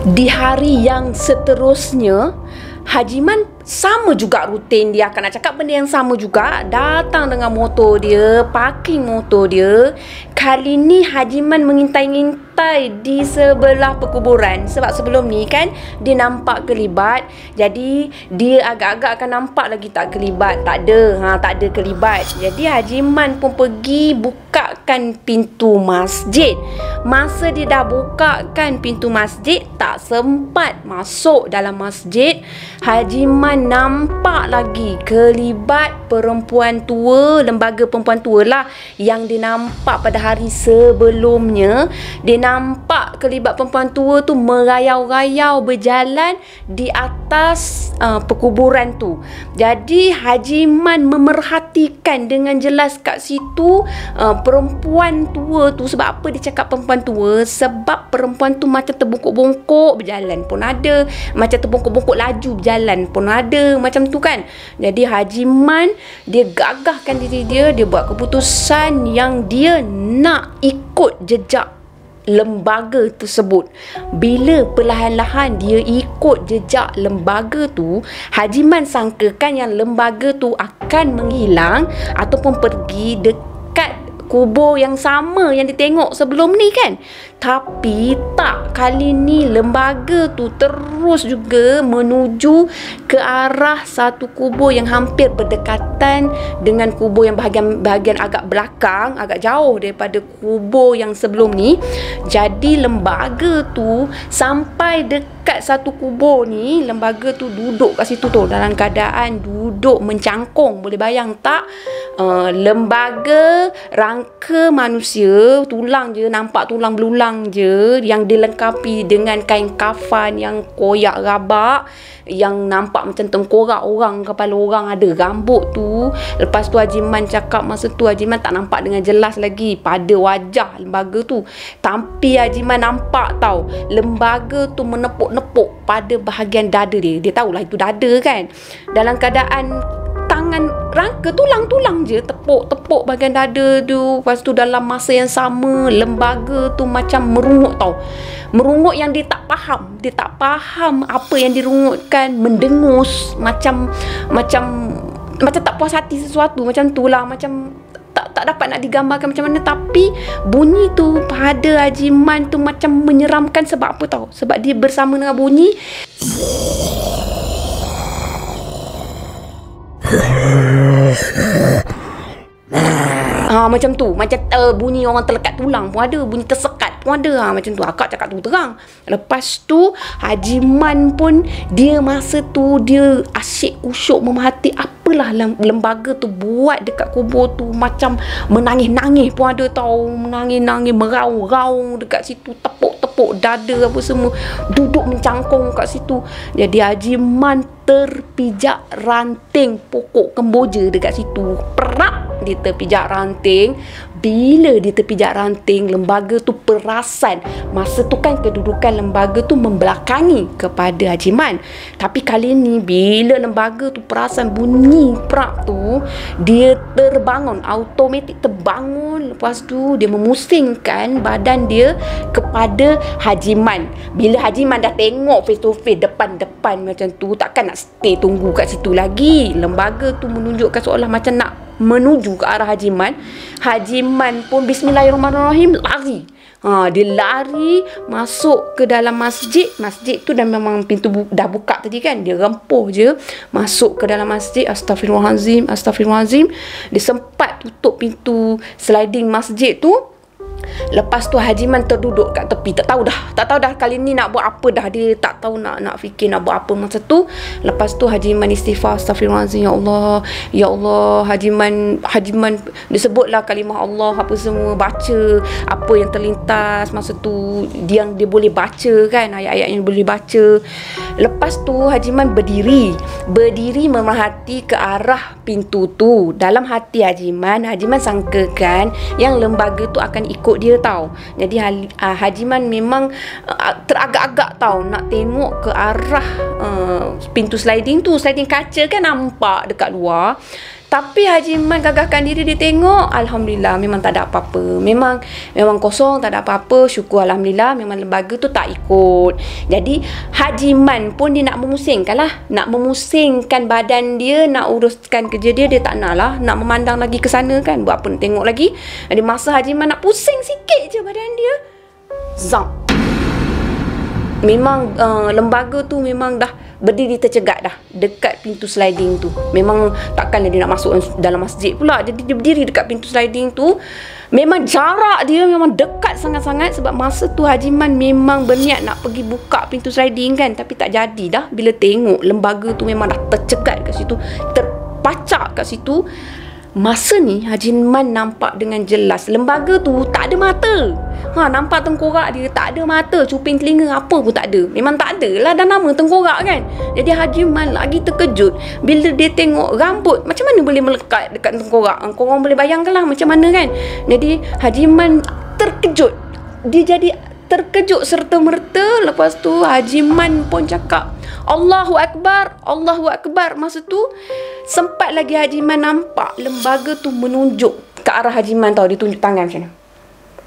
Di hari yang seterusnya, Haji Man sama juga rutin. Dia akan nak cakap benda yang sama juga. Datang dengan motor dia, parking motor dia. Kali ni Haji Man mengintai-ngintai santai di sebelah perkuburan. Sebab sebelum ni kan dia nampak kelibat, jadi dia agak-agak akan nampak lagi tak kelibat. Tak ada, tak ada kelibat. Jadi Haji Man pun pergi bukakan pintu masjid. Masa dia dah bukakan pintu masjid, tak sempat masuk dalam masjid, Haji Man nampak lagi kelibat perempuan tua, lembaga perempuan tua lah yang dia nampak pada hari sebelumnya. Dia nampak kelibat perempuan tua tu merayau-rayau berjalan di atas perkuburan tu. Jadi Haji Man memerhatikan dengan jelas kat situ perempuan tua tu. Sebab apa dia cakap perempuan tua? Sebab perempuan tu macam terbongkok-bongkok berjalan pun ada, macam terbongkok-bongkok laju berjalan pun ada, macam tu kan. Jadi Haji Man dia gagahkan diri dia, dia buat keputusan yang dia nak ikut jejak lembaga tersebut. Bila perlahan-lahan dia ikut jejak lembaga tu, Haji Man sangkakan yang lembaga tu akan menghilang ataupun pergi dekat kubur yang sama yang ditengok sebelum ni kan. Tapi tak, kali ni lembaga tu terus juga menuju ke arah satu kubur yang hampir berdekatan dengan kubur yang bahagian agak belakang, agak jauh daripada kubur yang sebelum ni. Jadi lembaga tu sampai dekat satu kubur ni, lembaga tu duduk kat situ tu dalam keadaan duduk mencangkung. Boleh bayang tak? Lembaga rangka manusia, tulang je, nampak tulang belulang je, yang dilengkapi dengan kain kafan yang koyak rabak, yang nampak macam tengkorak orang, kepala orang, ada rambut tu. Lepas tu Haji Man cakap masa tu Haji Man tak nampak dengan jelas lagi pada wajah lembaga tu, tapi Haji Man nampak tau lembaga tu menepuk-nepuk pada bahagian dada dia. Dia tahulah itu dada kan, dalam keadaan tangan rangka tulang-tulang je tepuk-tepuk bahagian dada tu. Lepas tu dalam masa yang sama lembaga tu macam merungut tau. Merungut yang dia tak faham. Dia tak faham apa yang dirungutkan, mendengus macam tak puas hati sesuatu macam tu lah, macam tak dapat nak digambarkan macam mana. Tapi bunyi tu pada Haji Man tu macam menyeramkan. Sebab apa tau? Sebab dia bersama dengan bunyi macam tu, macam bunyi orang terlekat tulang pun ada, bunyi tersekat pun ada, macam tu. Akak cakap tu terang. Lepas tu Haji Man pun dia masa tu dia asyik usyuk memerhati apalah lembaga tu buat dekat kubur tu. Macam menangis-nangis pun ada tau, menangis-nangis, meraung-raung dekat situ, tepuk dada apa semua, duduk mencangkung kat situ. Jadi Haji Man terpijak ranting pokok kemboja dekat situ. Perak dia terpijak ranting. Bila dia terpijak ranting, lembaga tu perasan. Masa tu kan kedudukan lembaga tu membelakangi kepada Haji Man. Tapi kali ni bila lembaga tu perasan bunyi perak tu, dia terbangun, automatik terbangun. Lepas tu dia memusingkan badan dia kepada Haji Man. Bila Haji Man dah tengok face to face, depan-depan macam tu, takkan nak stay tunggu kat situ lagi. Lembaga tu menunjukkan seolah macam nak menuju ke arah Haji Man. Haji Man pun bismillahirrahmanirrahim lari. Dia lari masuk ke dalam masjid. Masjid tu dah memang pintu dah buka tadi kan. Dia rempuh je masuk ke dalam masjid. Astaghfirullahalazim, astaghfirullahalazim. Dia sempat tutup pintu sliding masjid tu. Lepas tu Haji Man terduduk kat tepi. Tak tahu dah kali ni nak buat apa dah. Dia tak tahu nak fikir nak buat apa masa tu. Lepas tu Haji Man istighfar, astaghfirullahalazim, ya Allah. Haji Man disebutlah kalimah Allah apa semua, baca apa yang terlintas masa tu, dia boleh baca kan, ayat-ayat yang boleh baca. Lepas tu Haji Man berdiri memerhati ke arah pintu tu. Dalam hati Haji Man sangkakan yang lembaga tu akan ikut dia tau. Jadi Haji Man memang teragak-agak tau nak tengok ke arah pintu sliding tu. Sliding kaca kan nampak dekat luar. Tapi Haji Man gagahkan diri, dia tengok, alhamdulillah memang tak ada apa-apa. Memang kosong, tak ada apa-apa. Syukur alhamdulillah memang lembaga tu tak ikut. Jadi Haji Man pun dia nak memusingkan lah, nak memusingkan badan dia, nak uruskan kerja dia. Dia tak nak lah nak memandang lagi ke sana kan. Buat apa nak tengok lagi. Jadi masa Haji Man nak pusing sikit je badan dia, zap. Memang lembaga tu memang dah berdiri tercegat dah dekat pintu sliding tu. Memang takkan dia nak masuk dalam masjid pula. Jadi dia berdiri dekat pintu sliding tu. Memang jarak dia memang dekat sangat-sangat. Sebab masa tu Haji Man memang berniat nak pergi buka pintu sliding kan. Tapi tak jadi dah. Bila tengok lembaga tu memang dah tercegat kat situ, terpacak kat situ. Masa ni Haji Man nampak dengan jelas lembaga tu tak ada mata. Nampak tengkorak dia, tak ada mata, cuping telinga apa pun tak ada. Memang tak ada lah, dah nama tengkorak kan. Jadi Haji Man lagi terkejut bila dia tengok rambut macam mana boleh melekat dekat tengkorak. Korang boleh bayangkan lah macam mana kan. Jadi Haji Man terkejut. Dia jadi terkejut serta-merta. Lepas tu Haji Man pun cakap, Allahu Akbar, Allahu Akbar. Masa tu sempat lagi Haji Man nampak lembaga tu menunjuk ke arah Haji Man tau. Dia tunjuk tangan macam ni.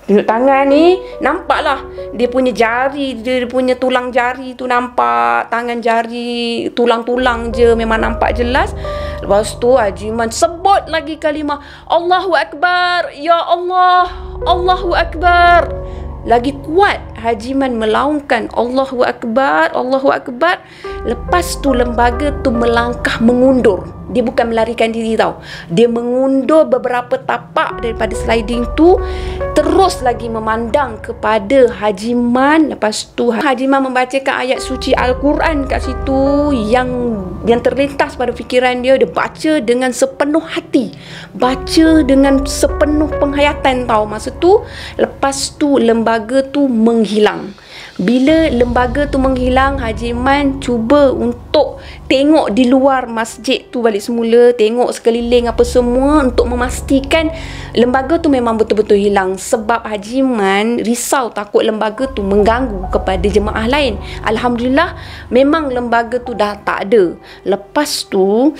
Tunjuk tangan ni, nampaklah dia punya jari, dia punya tulang jari tu nampak. Tangan jari, tulang-tulang je memang nampak jelas. Lepas tu Haji Man sebut lagi kalimah Allahu Akbar, Ya Allah, Allahu Akbar. Lagi kuat Haji Man melaungkan Allahu Akbar, Allahu Akbar. Lepas tu lembaga tu melangkah mengundur. Dia bukan melarikan diri tau. Dia mengundur beberapa tapak daripada sliding tu, terus lagi memandang kepada Haji Man. Lepas tu Haji Man membacakan ayat suci Al-Quran kat situ yang terlintas pada fikiran dia. Dia baca dengan sepenuh hati, baca dengan sepenuh penghayatan tau masa tu. Lepas tu lembaga tu menghilang. Bila lembaga tu menghilang, Haji Man cuba untuk tengok di luar masjid tu balik semula, tengok sekeliling apa semua untuk memastikan lembaga tu memang betul-betul hilang. Sebab Haji Man risau takut lembaga tu mengganggu kepada jemaah lain. Alhamdulillah memang lembaga tu dah tak ada. Lepas tu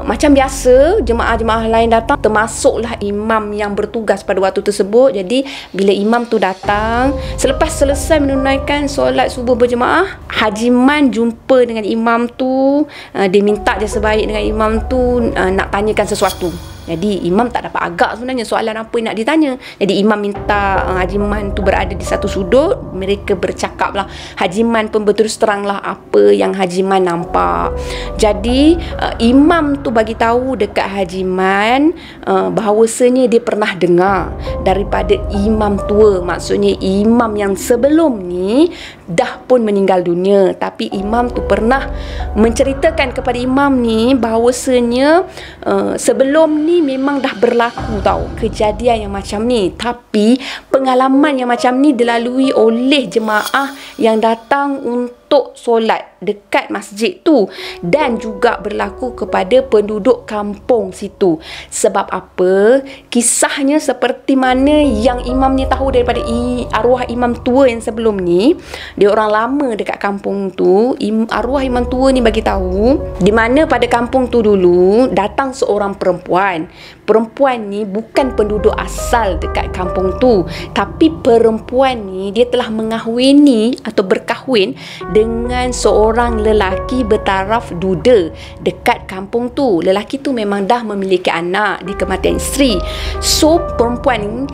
macam biasa jemaah-jemaah lain datang, termasuklah imam yang bertugas pada waktu tersebut. Jadi bila imam tu datang, selepas selesai menunaikan solat subuh berjemaah, Haji Man jumpa dengan imam tu. Dia minta je sebaik dengan imam tu nak tanyakan sesuatu. Jadi imam tak dapat agak sebenarnya soalan apa yang nak ditanya. Jadi imam minta Haji Man tu berada di satu sudut. Mereka bercakap lah. Haji Man pun berterus terang lah apa yang Haji Man nampak. Jadi imam tu bagi tahu dekat Haji Man bahawasanya dia pernah dengar daripada imam tua. Maksudnya imam yang sebelum ni dah pun meninggal dunia, tapi imam tu pernah menceritakan kepada imam ni bahawasanya sebelum ni memang dah berlaku tau kejadian yang macam ni. Tapi pengalaman yang macam ni dilalui oleh jemaah yang datang untuk solat dekat masjid tu, dan juga berlaku kepada penduduk kampung situ. Sebab apa? Kisahnya seperti mana yang imam ni tahu daripada arwah imam tua yang sebelum ni. Dia orang lama dekat kampung tu. Arwah imam tua ni bagi tahu di mana pada kampung tu dulu datang seorang perempuan. Perempuan ni bukan penduduk asal dekat kampung tu, tapi perempuan ni dia telah mengahwini atau berkahwin dengan seorang lelaki bertaraf duda dekat kampung tu. Lelaki tu memang dah memiliki anak di kematian isteri. So perempuan ni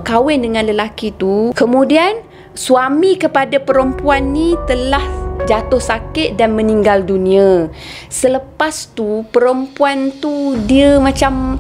kahwin dengan lelaki tu. Kemudian suami kepada perempuan ni telah jatuh sakit dan meninggal dunia. Selepas tu perempuan tu dia macam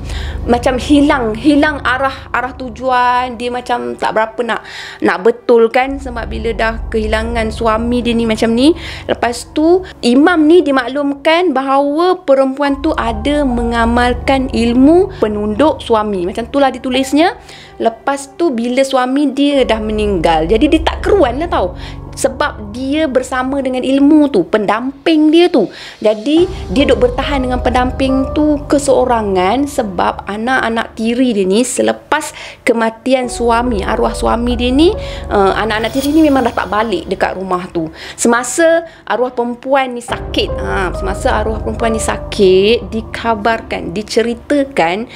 hilang arah tujuan. Dia macam tak berapa nak betulkan, sebab bila dah kehilangan suami dia ni macam ni. Lepas tu imam ni dimaklumkan bahawa perempuan tu ada mengamalkan ilmu penunduk suami. Macam itulah ditulisnya. Lepas tu bila suami dia dah meninggal, jadi dia tak keruan lah tau. Sebab dia bersama dengan ilmu tu, pendamping dia tu. Jadi dia duk bertahan dengan pendamping tu keseorangan. Sebab anak-anak tiri dia ni selepas kematian suami, arwah suami dia ni, anak-anak tiri ni memang dah tak balik dekat rumah tu. Semasa arwah perempuan ni sakit, dikabarkan, diceritakan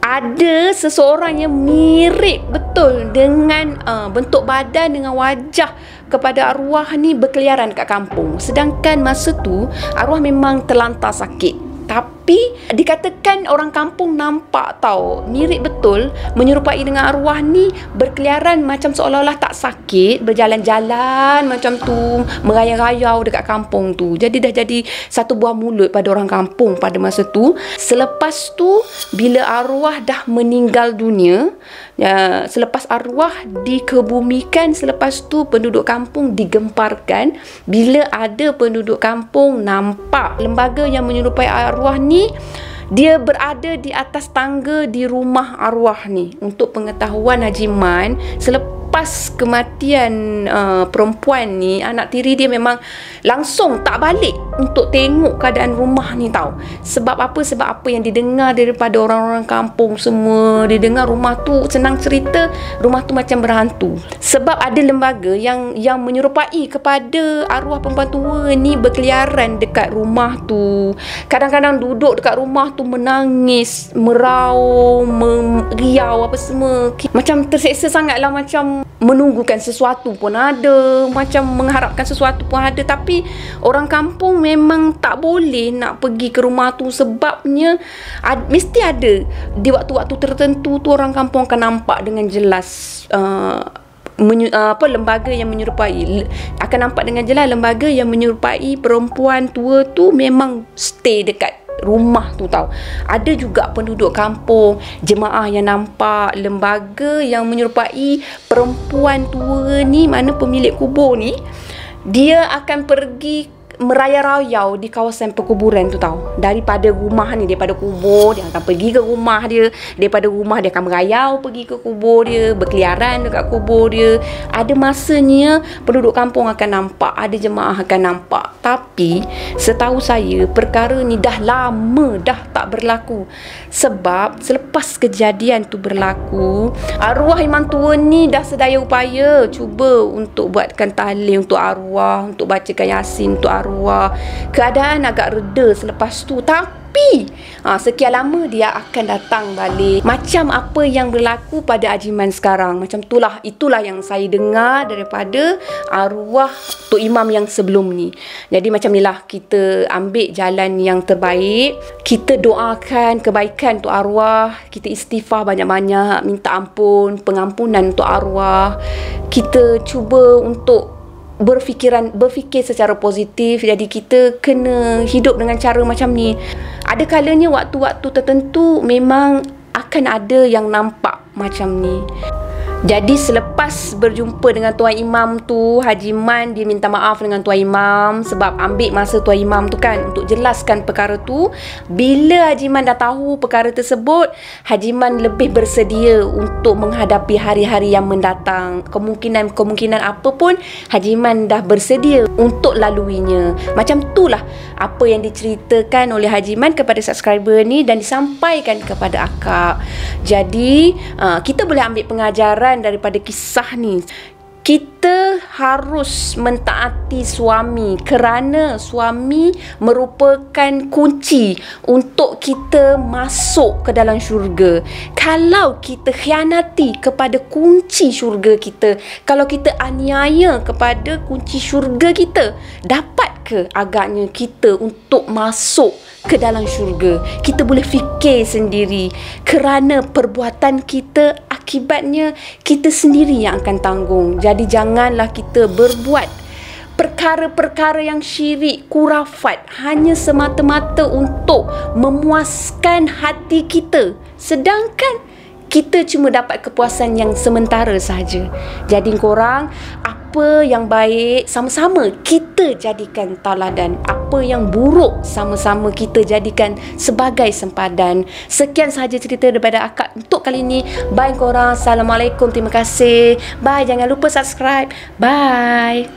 ada seseorang yang mirip betul dengan bentuk badan dengan wajah kepada arwah ni berkeliaran dekat kampung. Sedangkan masa tu arwah memang terlantar sakit. Tapi Tapi dikatakan orang kampung nampak tau, mirip betul, menyerupai dengan arwah ni berkeliaran macam seolah-olah tak sakit, berjalan-jalan macam tu, merayau-rayau dekat kampung tu. Jadi dah jadi satu buah mulut pada orang kampung pada masa tu. Selepas tu, bila arwah dah meninggal dunia, selepas arwah dikebumikan, selepas tu penduduk kampung digemparkan. Bila ada penduduk kampung nampak lembaga yang menyerupai arwah ni, dia berada di atas tangga di rumah arwah ni. Untuk pengetahuan Haji Man, selepas kematian perempuan ni, anak tiri dia memang langsung tak balik untuk tengok keadaan rumah ni tau. Sebab apa? Sebab apa yang didengar daripada orang-orang kampung semua, dia dengar rumah tu, senang cerita, rumah tu macam berhantu. Sebab ada lembaga yang menyerupai kepada arwah perempuan tua ni berkeliaran dekat rumah tu. Kadang-kadang duduk dekat rumah tu menangis, meraung, meriau apa semua. Macam terseksa sangatlah, macam menunggukan sesuatu pun ada, macam mengharapkan sesuatu pun ada. Tapi orang kampung memang tak boleh nak pergi ke rumah tu, sebabnya mesti ada di waktu-waktu tertentu tu orang kampung akan nampak dengan jelas lembaga yang menyerupai, akan nampak dengan jelas lembaga yang menyerupai perempuan tua tu memang stay dekat rumah tu tau. Ada juga penduduk kampung, jemaah yang nampak lembaga yang menyerupai perempuan tua ni, mana pemilik kubur ni, dia akan pergi merayau-rayau di kawasan perkuburan tu tau. Daripada rumah ni, daripada kubur dia akan pergi ke rumah dia, daripada rumah dia akan merayau pergi ke kubur dia, berkeliaran dekat kubur dia. Ada masanya penduduk kampung akan nampak, ada jemaah akan nampak. Tapi setahu saya perkara ni dah lama dah tak berlaku. Sebab selepas kejadian tu berlaku, arwah imam tua ni dah sedaya upaya cuba untuk buatkan tahlil untuk arwah, untuk bacakan yasin untuk arwah. Keadaan agak reda selepas tu. Tapi sekian lama dia akan datang balik. Macam apa yang berlaku pada Haji Man sekarang, macam itulah yang saya dengar daripada arwah Tok Imam yang sebelum ni. Jadi macam inilah, kita ambil jalan yang terbaik, kita doakan kebaikan untuk arwah, kita istighfar banyak-banyak, minta ampun, pengampunan untuk arwah. Kita cuba untuk berfikir secara positif. Jadi kita kena hidup dengan cara macam ni. Ada kalanya waktu-waktu tertentu memang akan ada yang nampak macam ni. Jadi selepas berjumpa dengan Tuan Imam tu, Haji Man dia minta maaf dengan Tuan Imam sebab ambil masa Tuan Imam tu kan untuk jelaskan perkara tu. Bila Haji Man dah tahu perkara tersebut, Haji Man lebih bersedia untuk menghadapi hari-hari yang mendatang. Kemungkinan apa pun Haji Man dah bersedia untuk laluinya. Macam itulah apa yang diceritakan oleh Haji Man kepada subscriber ni dan disampaikan kepada akak. Jadi kita boleh ambil pengajaran daripada kisah ni. Kita harus mentaati suami kerana suami merupakan kunci untuk kita masuk ke dalam syurga. Kalau kita khianati kepada kunci syurga kita, kalau kita aniaya kepada kunci syurga kita, dapat ke agaknya kita untuk masuk ke dalam syurga? Kita boleh fikir sendiri, kerana perbuatan kita akibatnya kita sendiri yang akan tanggung. Jadi janganlah kita berbuat perkara-perkara yang syirik, kurafat hanya semata-mata untuk memuaskan hati kita, sedangkan kita cuma dapat kepuasan yang sementara sahaja. Jadi korang, apa yang baik sama-sama kita jadikan tauladan, apa yang buruk sama-sama kita jadikan sebagai sempadan. Sekian sahaja cerita daripada akak untuk kali ini. Bye korang. Assalamualaikum. Terima kasih. Bye. Jangan lupa subscribe. Bye.